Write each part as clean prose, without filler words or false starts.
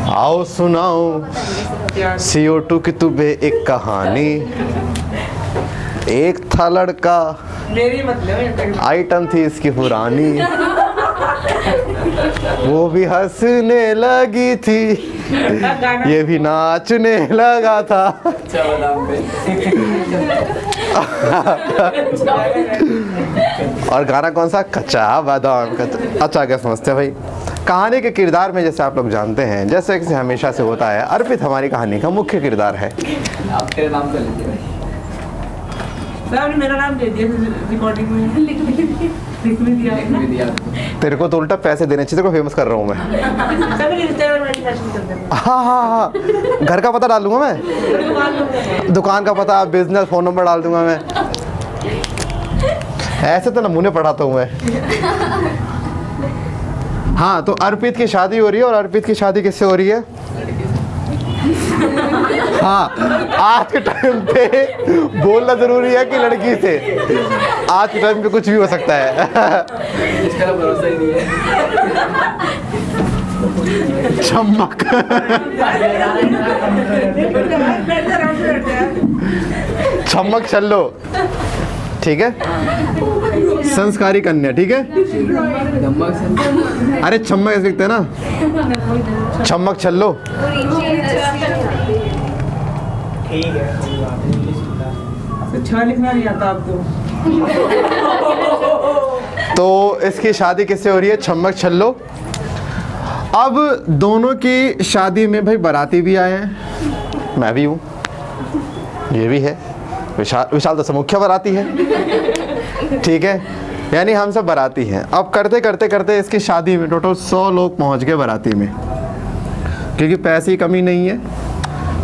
आओ सुनाओ CO2 की तुम्हें एक कहानी। एक था लड़का, मेरी मतलब आइटम थी इसकी पुरानी, वो भी हंसने लगी थी, ये भी नाचने लगा था। और गाना कौन सा? कच्चा बादाम कच्चा। अच्छा, क्या समझते हैं भाई? कहानी के किरदार में जैसे आप लोग जानते हैं, जैसे कि हमेशा से होता है, अर्पित हमारी कहानी का मुख्य किरदार है। आप तेरे नाम से लीजिए भाई। सर मेरा नाम दे दिया रिकॉर्डिंग में, लिख भी दिया। तेरे को तो उल्टा पैसे देने चाहिए, तेरे को फेमस कर रहा हूँ मैं। हाँ हाँ हाँ, घर का पता डाल दूंगा मैं, दुकान का पता, बिजनेस फोन नंबर डाल दूंगा मैं। ऐसे तो नमूने पढ़ाता हूँ मैं। हाँ, तो अर्पित की शादी हो रही है, और अर्पित की शादी किससे हो रही है? हाँ, आज के टाइम पे बोलना जरूरी है कि लड़की से। आज के टाइम पे कुछ भी हो सकता है। इसका भरोसा ही नहीं है। चमक। चमक चलो, ठीक है। संस्कारी कन्या, ठीक है। अरे चमक ऐसे लिखते हैं ना, चमक चलो। ठीक है, अच्छा लिखना नहीं आता आपको। तो इसकी शादी किससे हो रही है? छम्मक छल्लो। अब दोनों की शादी में भाई बाराती भी आए हैं, मैं भी हूँ, ये भी है। विशाल तो मुख्य बाराती है, ठीक है। यानी हम सब बाराती हैं। अब करते करते करते इसकी शादी में टोटल 100 लोग पहुँच गए बाराती में, क्योंकि पैसे की कमी नहीं है।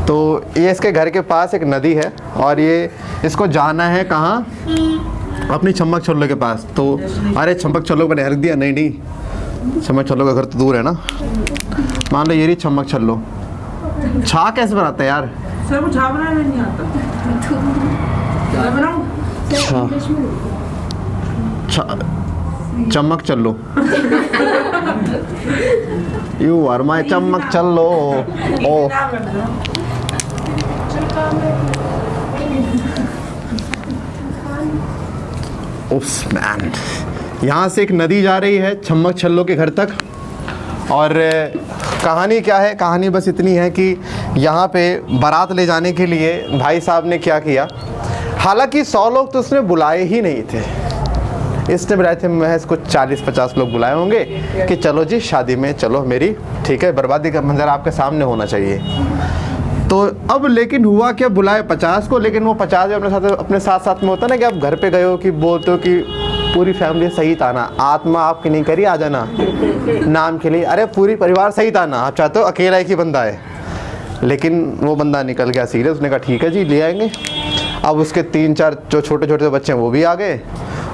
तो ये इसके घर के पास एक नदी है, और ये इसको जाना है कहाँ? अपनी चम्मक छल्लो के पास। तो अरे चम्मक छल्लो को रख दिया? नहीं, चम्मक छल्लो का घर तो दूर है ना। मान लो ये रही चम्मक छल्लो। छा कैसे बनाते हैं यार? सर मुझे छा बनाना नहीं आता। चम्मक चल्लो। यू आर माय चम्मक चल्लो। ओ उस मैन, यहाँ से एक नदी जा रही है चम्मक छल्लो के घर तक। और कहानी क्या है? कहानी बस इतनी है कि यहाँ पे बारात ले जाने के लिए भाई साहब ने क्या किया, हालांकि 100 लोग तो उसने बुलाए ही नहीं थे, इसने बुलाए थे महज कुछ 40-50 लोग बुलाए होंगे कि चलो जी शादी में चलो मेरी, ठीक है। बर्बादी का मंजर आपके सामने होना चाहिए। तो अब लेकिन हुआ क्या, बुलाए 50 को, लेकिन वो 50 अपने साथ में होता ना कि आप घर पे गए हो कि बोलते हो कि पूरी फैमिली सहित आना, आत्मा आपकी नहीं करी आ जाना नाम के लिए, अरे पूरी परिवार सहित आना, आप चाहते हो अकेला एक ही बंदा है। लेकिन वो बंदा निकल गया सीरियस, उसने कहा ठीक है जी ले आएंगे। अब उसके 3-4 जो छोटे छोटे बच्चे हैं वो भी आ गए,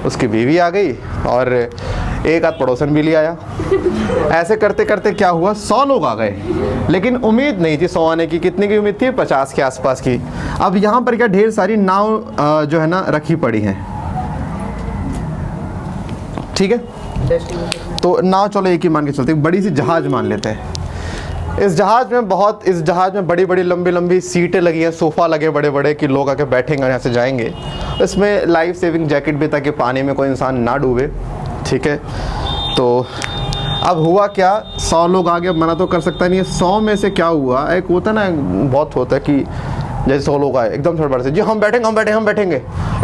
उसकी बीवी आ गई, और एक आध पड़ोसन भी ले आया। ऐसे करते करते क्या हुआ, 100 लोग आ गए। लेकिन उम्मीद नहीं थी 100 आने की। कितने की उम्मीद थी? 50 के आसपास की। अब यहाँ पर क्या ढेर सारी नाव जो है ना रखी पड़ी हैं, ठीक है। तो नाव चलो एक ही मान के चलते, बड़ी सी जहाज मान लेते हैं। इस जहाज में बड़ी बड़ी लंबी लंबी सीटें लगी हैं, सोफ़ा लगे बड़े बड़े कि लोग आके बैठेंगे, यहाँ से जाएंगे। इसमें लाइफ सेविंग जैकेट भी, ताकि पानी में कोई इंसान ना डूबे, ठीक है। तो अब हुआ क्या, 100 लोग आगे, मना तो कर सकता नहीं है। 100 में से क्या हुआ, एक होता ना, बहुत होता है कि जैसे 100 लोग आए एकदम से बड़े से, जी हम बैठेंगे।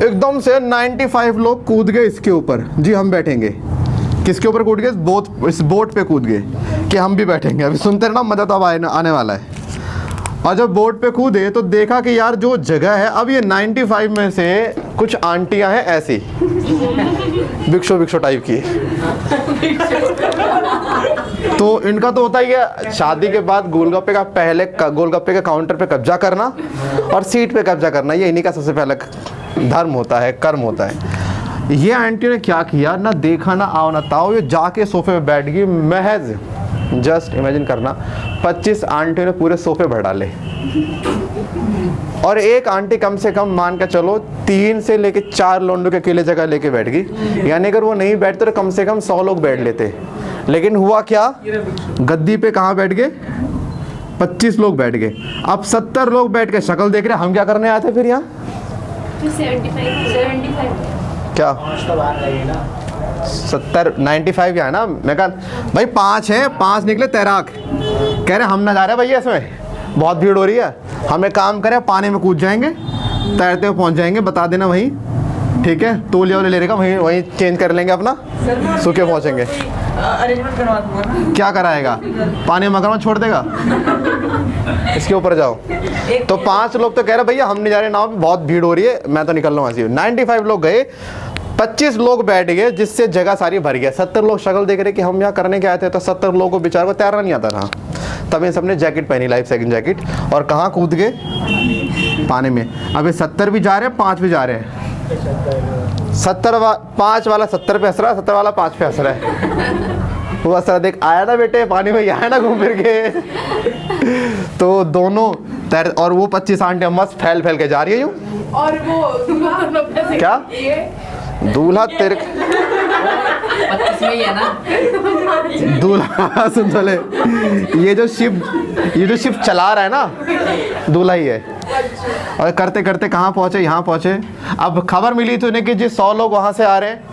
एकदम से 95 लोग कूद गए इसके ऊपर, जी हम बैठेंगे। किसके ऊपर कूद गए? इस बोट पे कूद गए कि हम भी बैठेंगे। अभी सुनते हैं ना, मजा तो अब आने वाला है। और जब बोट पे कूदे तो देखा कि यार जो जगह है, अब ये 95 में से कुछ आंटियां हैं ऐसी भिक्षो टाइप की। तो इनका तो होता ही है शादी के बाद गोलगप्पे का, पहले गोलगप्पे के काउंटर पे कब्जा करना और सीट पे कब्जा करना, ये इन्हीं का सबसे पहला धर्म होता है, कर्म होता है। ये आंटी ने क्या किया, ना देखा ना आओ ना ताओ, ये जाके सोफे पे बैठ गई। महज जस्ट इमेजिन करना, 25 आंटियों ने पूरे सोफे भर डाले, और एक आंटी कम से कम मान के चलो 3 से लेके 4 लोंडों के अकेले जगह लेके बैठ गई। यानी अगर वो नहीं बैठते तो कम से कम 100 लोग बैठ लेते। लेकिन हुआ क्या, गद्दी पे कहाँ बैठ गए? 25 लोग बैठ गए। अब 70 लोग बैठ के शक्ल देख रहे हैं, हम क्या करने आए थे फिर यहाँ? 75 क्या 70 95 क्या है ना? मैं कहा भाई 5 हैं, 5 निकले तैराक, कह रहे हम ना जा रहे भैया, इसमें बहुत भीड़ हो रही है, हम एक काम करें पानी में कूद जाएंगे, तैरते हुए पहुँच जाएंगे, बता देना वहीं, ठीक है? तौलिया वाले ले लेगा, वहीं वहीं चेंज कर लेंगे अपना, सूखे पहुँचेंगे। अरेंजमेंट करवा दूंगा ना। क्या कराएगा? पानी में मगरमच्छ छोड़ देगा, इसके ऊपर जाओ। तो 5 लोग तो कह रहे भैया हम नहीं जा रहे नाव पे, बहुत भीड़ हो रही है, मैं तो निकल रहा हूँ ऐसे ही। 95 लोग गए, 25 लोग बैठ गए, जिससे जगह सारी भर गया। 70 लोग शक्ल देख रहे कि हम यहाँ करने के आए थे, तो 70 लोगों को बेचारों को तैरना नहीं आता था। तब इन सबने जैकेट पहनी, लाइफ सेविंग जैकेट, और कहाँ कूद गए? पानी में। अब ये 70 भी जा रहे हैं, 5 भी जा रहे हैं। 5 वाला 70 पे हंस रहा है, 70 वाला 5 पे हंस रहा है। वो हंस रहा, देख आया ना बेटे पानी में, आया ना घूम फिर के। तो दोनों तैर, और वो 25 आंटियां मस्त फैल फैल के जा रही है यूँ। और वो क्या दूल्हा तेरे 25 में ही है ना। दूल्हा सुन चले, ये जो शिप चला रहा है ना, दूल्हा ही है। और करते करते कहाँ पहुँचे? यहाँ पहुँचे। अब खबर मिली तो इन्हें कि जी 100 लोग वहाँ से आ रहे हैं,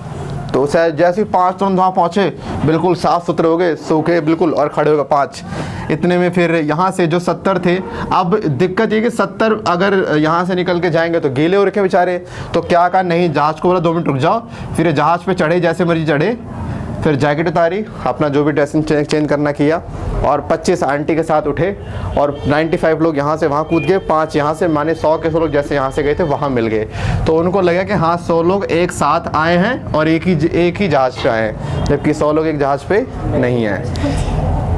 तो जैसे ही 5 तुरंत वहाँ पहुँचे, बिल्कुल साफ़ सुथरे हो गए, सूखे बिल्कुल, और खड़े हो गए 5। इतने में फिर यहाँ से जो 70 थे, अब दिक्कत ये कि 70 अगर यहाँ से निकल के जाएंगे तो गीले हो रखे बेचारे। तो क्या कहा, नहीं, जहाज़ को बोला 2 मिनट रुक जाओ। फिर जहाज़ पे चढ़े, जैसे मर्जी चढ़े, फिर जैकेट उतारी, अपना जो भी ड्रेसिंग चेंज करना किया, और 25 आंटी के साथ उठे, और 95 लोग यहाँ से वहाँ कूद गए, 5 यहाँ से, माने 100 के 100 लोग जैसे यहाँ से गए थे वहाँ मिल गए। तो उनको लगा कि हाँ 100 लोग एक साथ आए हैं और एक ही जहाज़ पे आए हैं, जबकि 100 लोग एक जहाज़ पे नहीं हैं।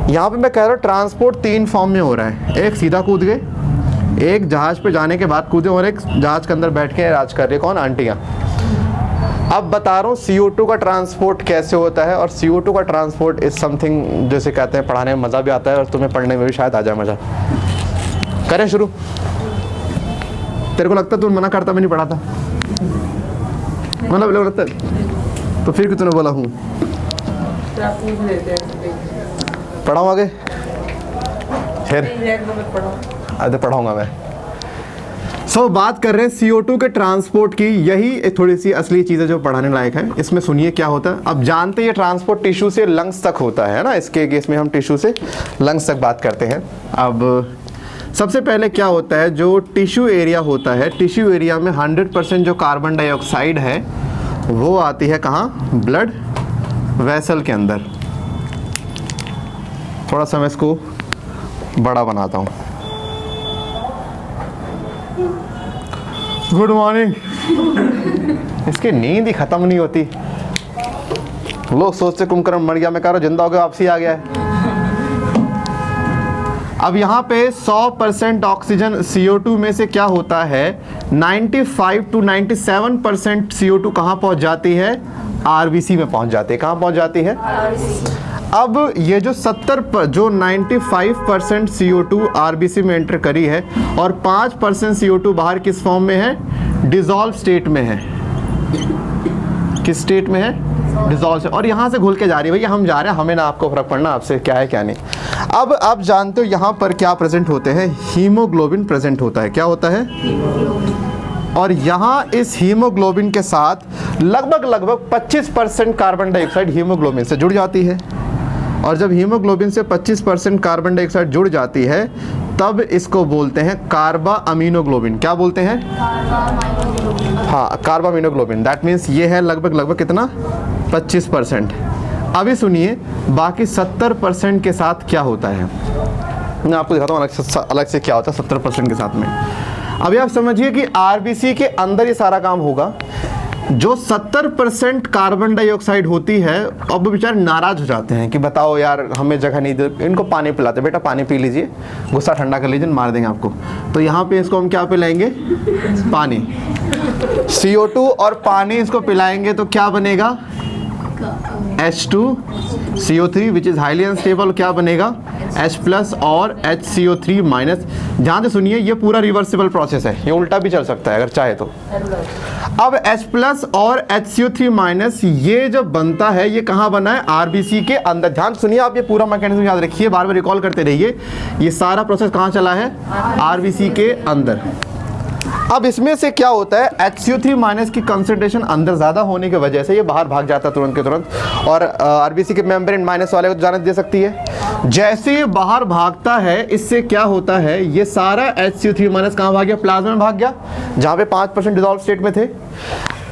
यहाँ पे मैं कह रहा हूँ ट्रांसपोर्ट 3 फॉर्म में हो रहा है। एक सीधा कूद गए, एक जहाज़ पे जाने के बाद कूदे, और एक जहाज़ के अंदर बैठ के राज कर रही। कौन? आंटियाँ। अब बता रहा हूँ CO2 का ट्रांसपोर्ट कैसे होता है। और CO2 का ट्रांसपोर्ट इज़ समथिंग जैसे कहते हैं, पढ़ाने में मज़ा भी आता है, और तुम्हें पढ़ने में भी शायद आ जाए मज़ा। करें शुरू? तेरे को लगता तुम मना करता, मैं नहीं पढ़ाता, मतलब लगता तो फिर क्यों तूने बोला हूँ? आप पूछ लेते हैं, पढ़ाऊँ आगे? फिर पढ़ाओ। पढ़ाऊँगा मैं। बात कर रहे हैं CO2 के ट्रांसपोर्ट की। यही थोड़ी सी असली चीज़ें जो पढ़ाने लायक है। इसमें सुनिए क्या होता है। अब जानते हैं ये ट्रांसपोर्ट टिश्यू से लंग्स तक होता है ना, इसके केस में हम टिश्यू से लंग्स तक बात करते हैं। अब सबसे पहले क्या होता है, जो टिश्यू एरिया होता है, टिश्यू एरिया में 100% जो कार्बन डाइऑक्साइड है वो आती है कहाँ? ब्लड वेसल के अंदर। थोड़ा सा मैं इसको बड़ा बनाता हूँ। Good morning. इसकी नींद ही खत्म नहीं होती। लोग सोचते कुंभकर्ण मर गया, मैं कह रहा हूँ जिंदा हो गया, वापसी आ गया है। अब यहाँ पे 100% ऑक्सीजन CO2 में से क्या होता है, 95 to 97% CO2 कहाँ पहुँच जाती है? RBC में पहुँच जाती है। कहाँ पहुँच जाती है? अब ये जो 95% CO2 RBC में एंटर करी है, और 5% CO2 बाहर किस फॉर्म में है? डिसॉल्व स्टेट में है। किस स्टेट में है? डिसॉल्व से। और यहाँ से घुल के जा रही है। भैया हम जा रहे हैं, हमें ना आपको फर्क पड़ना आपसे क्या है क्या नहीं। अब आप जानते हो यहाँ पर क्या प्रेजेंट होते हैं? हीमोग्लोबिन प्रेजेंट होता है। क्या होता है? और यहाँ इस हीमोग्लोबिन के साथ लगभग 25% कार्बन डाइऑक्साइड हीमोग्लोबिन से जुड़ जाती है। और जब हीमोग्लोबिन से 25% कार्बन डाइऑक्साइड जुड़ जाती है, तब इसको बोलते हैं कार्बा अमीनोग्लोबिन। क्या बोलते हैं? हाँ, कार्बा अमीनोग्लोबिन। दैट मीन्स ये है लगभग कितना? 25%। अभी सुनिए बाकी 70% के साथ क्या होता है। मैं आपको दिखाता हूँ अलग से क्या होता है 70% के साथ में। अभी आप समझिए कि RBC के अंदर ये सारा काम होगा। जो 70% कार्बन डाइऑक्साइड होती है, अब बेचारे नाराज हो जाते हैं कि बताओ यार हमें जगह नहीं दे, इनको पानी पिलाते। बेटा पानी पी लीजिए, गुस्सा ठंडा कर लीजिए, मार देंगे आपको। तो यहाँ पे इसको हम क्या पिलाएंगे? पानी। CO2 और पानी इसको पिलाएंगे तो क्या बनेगा? H2CO3 which is highly unstable, क्या बनेगा H+ और HCO3-। ध्यान से सुनिए, ये पूरा रिवर्सिबल प्रोसेस है, ये उल्टा भी चल सकता है अगर चाहे तो। अब H+ और HCO3- ये जब बनता है, ये कहाँ बना है, RBC के अंदर। ध्यान सुनिए आप, ये पूरा मैकेनिज्म याद रखिए, बार बार रिकॉल करते रहिए। ये सारा प्रोसेस कहाँ चला है, RBC के अंदर। अब इसमें से क्या होता है, HCO3- की कंसंट्रेशन अंदर ज़्यादा होने की वजह से ये बाहर भाग जाता है तुरंत के तुरंत, और RBC के मेम्ब्रेन माइनस वाले को जाने दे सकती है। जैसे ये बाहर भागता है, इससे क्या होता है, ये सारा HCO3- कहाँ भाग गया, प्लाज्मा में भाग गया, जहाँ पे 5% डिसॉल्व स्टेट में थे।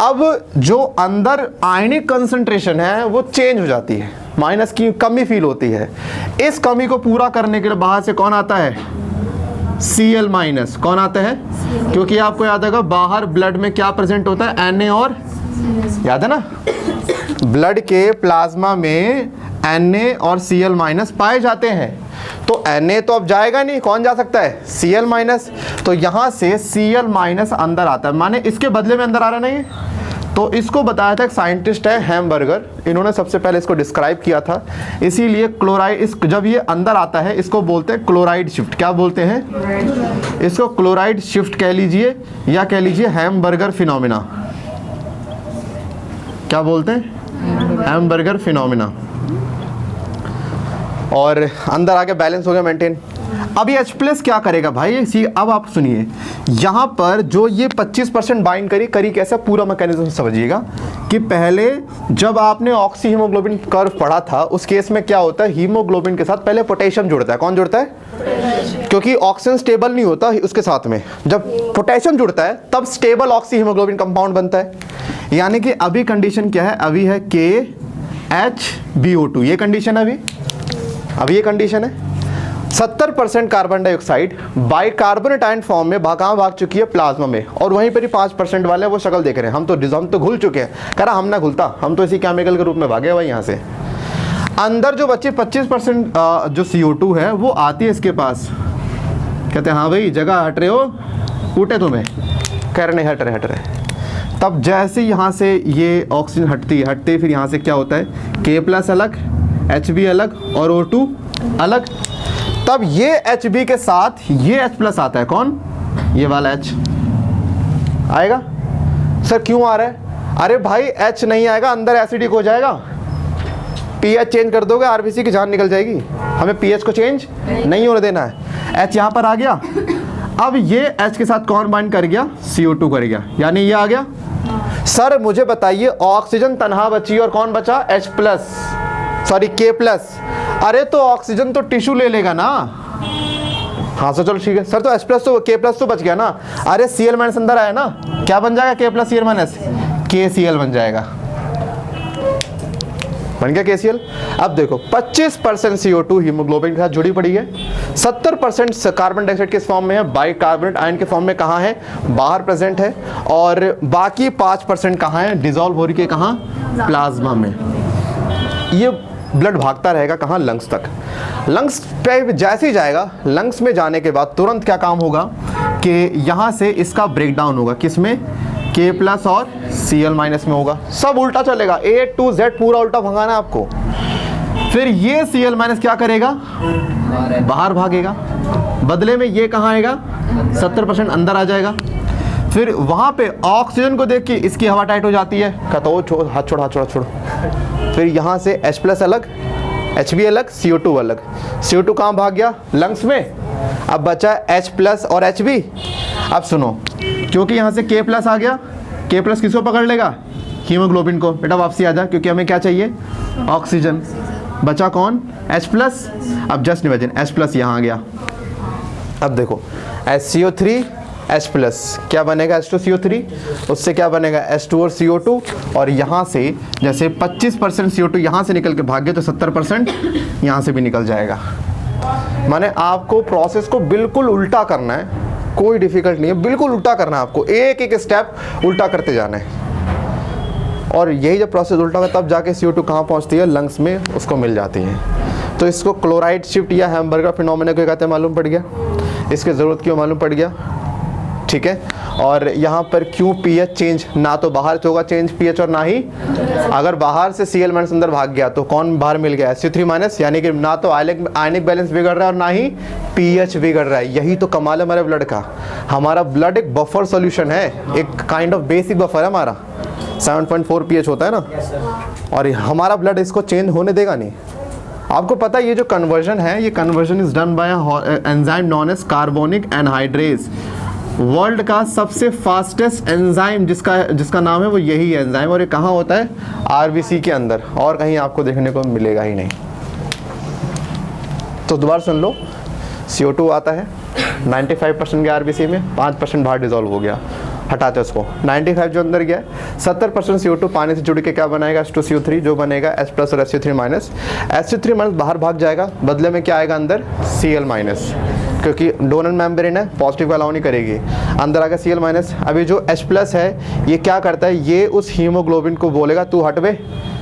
अब जो अंदर आयनिक कंसंट्रेशन है वो चेंज हो जाती है, माइनस की कमी फील होती है। इस कमी को पूरा करने के लिए बाहर से कौन आता है, Cl-। कौन आता है, क्योंकि आपको याद होगा बाहर ब्लड में क्या प्रेजेंट होता है, Na और, याद है ना, ब्लड के प्लाज्मा में Na और Cl- पाए जाते हैं। तो Na तो अब जाएगा नहीं, कौन जा सकता है, Cl-। तो यहाँ से Cl- अंदर आता है, माने इसके बदले में अंदर आ रहा नहीं है। तो इसको बताया था, एक साइंटिस्ट है हैमबर्गर, इन्होंने सबसे पहले इसको डिस्क्राइब किया था। इसीलिए क्लोराइड, इस जब ये अंदर आता है इसको बोलते हैं क्लोराइड शिफ्ट। क्या बोलते हैं, इसको क्लोराइड शिफ्ट कह लीजिए, या कह लीजिए हैमबर्गर फिनोमिना। क्या बोलते हैं, हैमबर्गर फिनोमिना। और अंदर आके बैलेंस हो गया मेंटेन। अब ये H+ क्या करेगा भाई, सी अब आप सुनिए, यहाँ पर जो ये 25% बाइंड करी कैसा, पूरा मैकेनिज्म समझिएगा कि पहले जब आपने ऑक्सी हीमोग्लोबिन कर्व पढ़ा था, उस केस में क्या होता है, हीमोग्लोबिन के साथ पहले पोटेशियम जुड़ता है। कौन जुड़ता है, क्योंकि ऑक्सीजन स्टेबल नहीं होता उसके साथ में, जब पोटेशियम जुड़ता है तब स्टेबल ऑक्सी हीमोग्लोबिन कंपाउंड बनता है। यानी कि अभी कंडीशन क्या है, अभी है KHBO2, ये कंडीशन है अभी ये कंडीशन है। 70% carbon dioxide bicarbonate ion form में कहाँ भाग चुकी है, प्लाज्मा में, और वहीं पर ही 5% वाले वो शक्ल देख रहे हैं। हम तो घुल चुके हैं, कह रहा हम ना घुलता, हम तो इसी केमिकल के रूप में भागे हुए यहाँ से। अंदर जो बच्चे 25% जो CO2 है वो आती है इसके पास, कहते हैं हाँ भाई जगह हट रहे हो, कूटे तुम्हें, कह रहे नहीं हट रहे। तब जैसे यहाँ से ये ऑक्सीजन हटते फिर यहाँ से क्या होता है, K+ अलग, Hb अलग और O2 अलग। तब ये Hb के साथ ये H+ आता है, कौन, ये वाला H आएगा। सर क्यों आ रहा है, अरे भाई H नहीं आएगा, अंदर एसिडिक हो जाएगा, pH चेंज कर दोगे RBC की जान निकल जाएगी। हमें pH को चेंज नहीं होने देना है। H यहाँ पर आ गया, अब ये H के साथ कौन बाइंड कर गया, CO2 कर गया, यानी ये आ गया। सर मुझे बताइए, ऑक्सीजन तनहा बची और कौन बचा, K+। अरे तो ऑक्सीजन तो टिश्यू ले लेगा ना, हाँ सर चलो ठीक है सर, तो H+ तो K+ तो बच गया ना। अरे Cl- अंदर आया ना, क्या बन जाएगा, K+ Cl- KCl बन जाएगा, बन गया KCl। अब देखो 25% CO2 हीमोग्लोबिन के साथ जुड़ी पड़ी है, 70% कार्बन डाइऑक्साइड के फॉर्म में है, बाइकार्बोनेट आयन के फॉर्म में कहाँ है, बाहर प्रेजेंट है, और बाकी 5% कहाँ है, डिसॉल्व हो रही है, कहाँ, प्लाज्मा में। ये ब्लड भागता रहेगा कहाँ, लंग्स तक। लंग्स पे जैसे ही जाएगा, लंग्स में जाने के बाद तुरंत क्या काम होगा कि यहाँ से इसका ब्रेकडाउन होगा, किसमें, K+ और Cl- में होगा। सब उल्टा चलेगा, A to Z पूरा उल्टा भगाना है आपको। फिर ये Cl- क्या करेगा, बाहर भागेगा, बदले में ये कहाँ आएगा, 70% अंदर आ जाएगा। फिर वहाँ पे ऑक्सीजन को देख के इसकी हवा टाइट हो जाती है, कहता हो हाथ छोड़। फिर यहाँ से H+ अलग, Hb अलग, CO2 अलग। CO2 कहाँ भाग गया, लंग्स में। अब बचा H+ और Hb। अब सुनो, क्योंकि यहाँ से K+ आ गया, K+ किसको पकड़ लेगा, हीमोग्लोबिन को, बेटा वापसी आ जा, क्योंकि हमें क्या चाहिए, ऑक्सीजन। बचा कौन, H+। अब जस्ट इमेजिन H+ यहाँ आ गया। अब देखो HCO3 H+, क्या बनेगा, H2CO3, उससे क्या बनेगा, H2 और CO2, और यहाँ से जैसे 25% CO2 यहाँ से निकल के भाग गया, तो 70% यहाँ से भी निकल जाएगा। माने आपको प्रोसेस को बिल्कुल उल्टा करना है, कोई डिफिकल्ट नहीं है, बिल्कुल उल्टा करना है आपको, एक एक स्टेप उल्टा करते जाना है। और यही जब प्रोसेस उल्टा होगा तब जाके CO2 कहाँ पहुँचती है, लंग्स में उसको मिल जाती है। तो इसको क्लोराइड शिफ्ट या हैमबर्गर फिनोमेना को कहते हैं, मालूम पड़ गया, इसकी ज़रूरत क्यों मालूम पड़ गया, ठीक है। और यहाँ पर क्यों पीएच चेंज, ना तो बाहर से होगा चेंज पीएच और ना ही अगर बाहर से Cl- अंदर भाग गया तो कौन बाहर मिल गया, SU3-, यानी कि ना तो आयनिक बैलेंस बिगड़ रहा है और ना ही पीएच बिगड़ रहा है। यही तो कमाल है हमारे ब्लड का। हमारा ब्लड एक बफर सॉल्यूशन है, एक काइंड ऑफ बेसिक बफर है हमारा। 7.4 pH होता है ना, और हमारा ब्लड इसको चेंज होने देगा नहीं। आपको पता है ये जो कन्वर्जन है, ये conversion is done by enzyme known as carbonic anhydrase. World का सबसे फास्टेस्ट एंजाइम जिसका नाम है वो यही एंजाइम, और ये कहाँ होता है, आरबीसी के अंदर, और कहीं आपको देखने को मिलेगा ही नहीं। तो दोबारा सुन लो, CO2 आता है 95% के आरबीसी में, 5% बाहर डिजोल्व हो गया, हटाते उसको। 95 जो अंदर गया, 70% CO2 पानी से जुड़ के क्या बनाएगा, H2CO3 जो बनेगा H+ और SU3-। SU3- बाहर भाग जाएगा, बदले में क्या आएगा अंदर, Cl-, क्योंकि डोनर मेम्ब्रेन है, पॉजिटिव को अलाउ नहीं करेगी, अंदर आएगा Cl-। अभी जो H+ है ये क्या करता है, ये उस हीमोग्लोबिन को बोलेगा तू हट बे,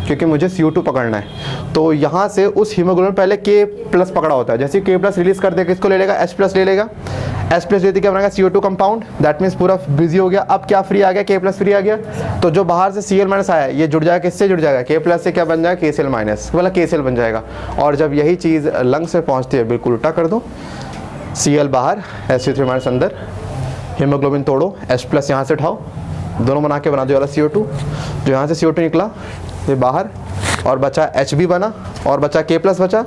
क्योंकि मुझे CO2 पकड़ना है। तो यहाँ से उस हीमोग्लोबिन पहले K+ पकड़ा होता है, जैसे K+ रिलीज कर देगा किसको ले लेगा, H+ ले लेगा। H+ लेते क्या बनेगा, CO2 कंपाउंड, दैट मीन्स पूरा बिजी हो गया। अब क्या फ्री आ गया, K+ फ्री आ गया, तो जो बाहर से Cl- आया ये जुड़ जाएगा, किससे जुड़ जाएगा, K+ से क्या बन जाएगा, KCl-, मतलब KCl बन जाएगा। और जब यही चीज़ लंग से पहुँचती है, बिल्कुल उल्टा कर दो, Cl बाहर, Su3- अंदर, हीमोग्लोबिन तोड़ो, H+ यहाँ से उठाओ, दोनों बना के बना दो वाला CO2। जो यहाँ से CO2 निकला ये बाहर, और बचा Hb बना, और बचा K+ बचा,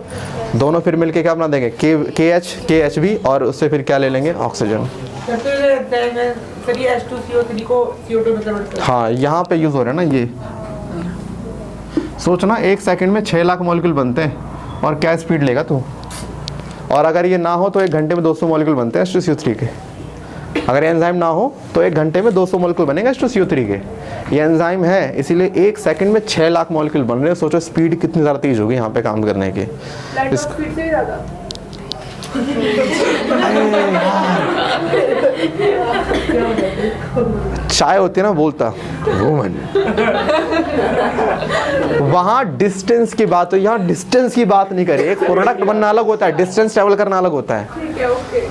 दोनों फिर मिलके क्या बना देंगे, KH KHb, और उससे फिर क्या ले लेंगे, ऑक्सीजन। सर ये H2CO3 को CO2 में कन्वर्ट कर, हाँ यहाँ पे यूज़ हो रहा है ना ये। सोचना 1 सेकंड में 6 लाख मॉलिक्यूल बनते हैं, और क्या स्पीड लेगा तू। और अगर ये ना हो तो 1 घंटे में 200 मॉलिक्यूल बनते हैं H2CO3 के। अगर एंजाइम ना हो तो 1 घंटे में 200 मॉलिक्यूल बनेगा H2CO3 के। ये एंजाइम है, इसीलिए 1 सेकंड में 6 लाख मॉलिक्यूल बन रहे हैं। सोचो स्पीड कितनी ज़्यादा तेज होगी यहाँ पे काम करने की। लाइट ऑफ स्पीड से ही ज़्यादा। चाय होती है ना, बोलता वुमन, वहाँ डिस्टेंस की बात हो, यहाँ डिस्टेंस की बात नहीं करे। एक प्रोडक्ट बनना अलग होता है, डिस्टेंस ट्रेवल करना अलग होता है। ठीक है, ओके,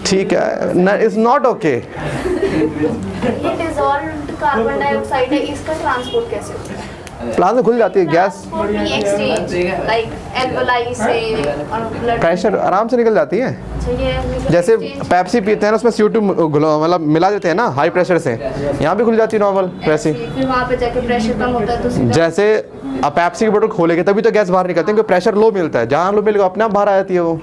ठीक है, इज नॉट ओके। ये डिसॉल्व्ड कार्बन डाइऑक्साइड है, इसका ट्रांसपोर्ट कैसे होता है? प्लाज्मा में खुल जाती है गैस, एक्सचेंज लाइक एल्कोलाई से और ब्लड प्रेशर आराम से निकल जाती है। जैसे पेप्सी पीते हैं ना, उसमें CO2 मतलब मिला देते हैं ना हाई प्रेशर से, यहाँ भी खुल जाती है नॉर्मल वैसे। फिर वहाँ पे जाके प्रेशर कम होता है तो सीधा जैसे अब पेप्सी की बोतल खोलेंगे तभी तो गैस बाहर निकलती है, क्योंकि प्रेशर लो मिलता है, जहाँ लो मिलेगा अपने आप बाहर आ जाती है वो।